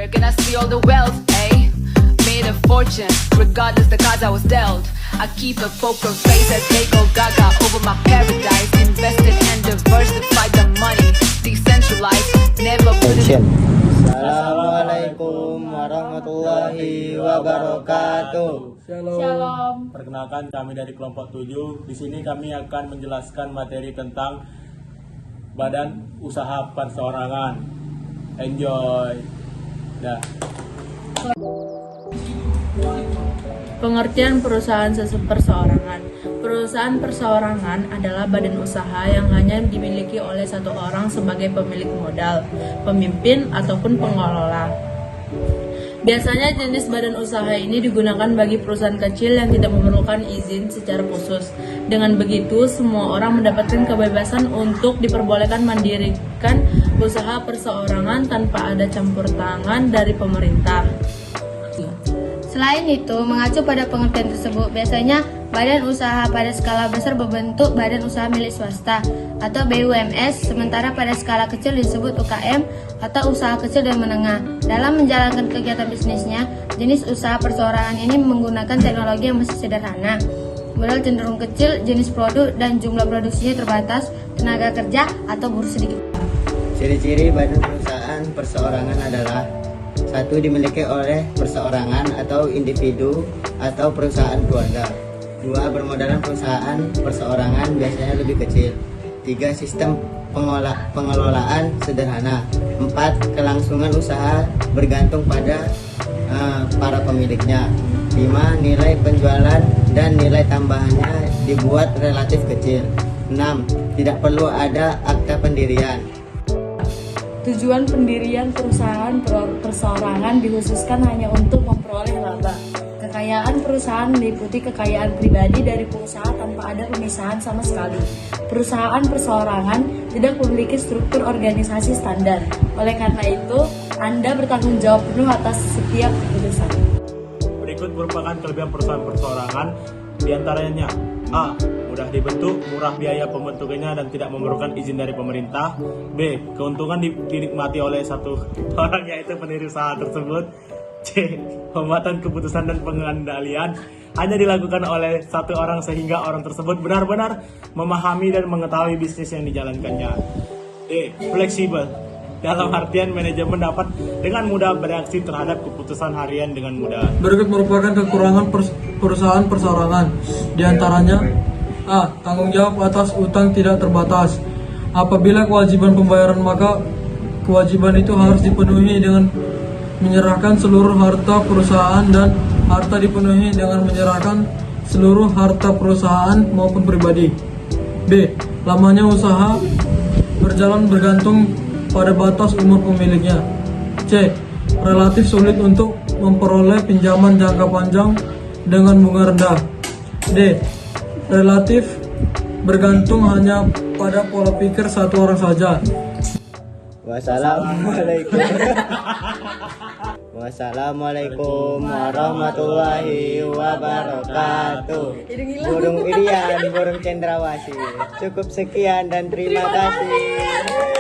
Where can I see all the wealth, eh? Made a fortune, regardless the cards I was dealt. I keep a poker face as they go gaga over my paradise. Invested and diversified the money. Decentralized, never put it. Assalamualaikum warahmatullahi wabarakatuh. Shalom. Perkenalkan, kami dari kelompok 7. Di sini kami akan menjelaskan materi tentang badan usaha perseorangan. Enjoy. Dah. Pengertian perusahaan perseorangan. Perusahaan perseorangan adalah badan usaha yang hanya dimiliki oleh satu orang sebagai pemilik modal, pemimpin, ataupun pengelola. Biasanya jenis badan usaha ini digunakan bagi perusahaan kecil yang tidak memerlukan izin secara khusus. Dengan begitu, semua orang mendapatkan kebebasan untuk diperbolehkan mendirikan usaha perseorangan tanpa ada campur tangan dari pemerintah. Selain itu, mengacu pada pengertian tersebut, biasanya badan usaha pada skala besar berbentuk badan usaha milik swasta atau BUMS, sementara pada skala kecil disebut UKM atau usaha kecil dan menengah. Dalam menjalankan kegiatan bisnisnya, jenis usaha perseorangan ini menggunakan teknologi yang masih sederhana. Modal cenderung kecil, jenis produk dan jumlah produksinya terbatas, tenaga kerja atau buruh sedikit. Ciri-ciri badan perusahaan perseorangan adalah: 1. Dimiliki oleh perseorangan atau individu atau perusahaan keluarga. 2. Bermodalkan perusahaan perseorangan biasanya lebih kecil. 3. Sistem pengelolaan sederhana. 4. Kelangsungan usaha bergantung pada para pemiliknya. 5. Nilai penjualan dan nilai tambahannya dibuat relatif kecil. 6. Tidak perlu ada akta pendirian. Tujuan pendirian perusahaan perseorangan dikhususkan hanya untuk memperoleh laba. Kekayaan perusahaan meliputi kekayaan pribadi dari pengusaha tanpa ada pemisahan sama sekali. Perusahaan perseorangan tidak memiliki struktur organisasi standar. Oleh karena itu, Anda bertanggung jawab penuh atas setiap keputusan. Berikut merupakan kelebihan perusahaan perseorangan, diantaranya: A. Mudah dibentuk, murah biaya pembentukannya dan tidak memerlukan izin dari pemerintah. B. Keuntungan dinikmati oleh satu orang, yaitu pendiri usaha tersebut. C. Pembuatan keputusan dan pengendalian hanya dilakukan oleh satu orang sehingga orang tersebut benar-benar memahami dan mengetahui bisnis yang dijalankannya. D. Fleksibel, dalam artian manajemen dapat dengan mudah bereaksi terhadap keputusan harian dengan mudah. Berikut merupakan kekurangan perusahaan perseorangan, diantaranya: A. Tanggung jawab atas utang tidak terbatas. Apabila kewajiban pembayaran, maka kewajiban itu harus dipenuhi dengan menyerahkan seluruh harta perusahaan, dan harta dipenuhi dengan menyerahkan seluruh harta perusahaan maupun pribadi. B. Lamanya usaha berjalan bergantung pada batas umur pemiliknya. C. Relatif sulit untuk memperoleh pinjaman jangka panjang dengan bunga rendah. D. Relatif bergantung hanya pada pola pikir satu orang saja. Wassalamualaikum warahmatullahi wabarakatuh. Burung irian, burung cendrawasih. Cukup sekian dan terima kasih.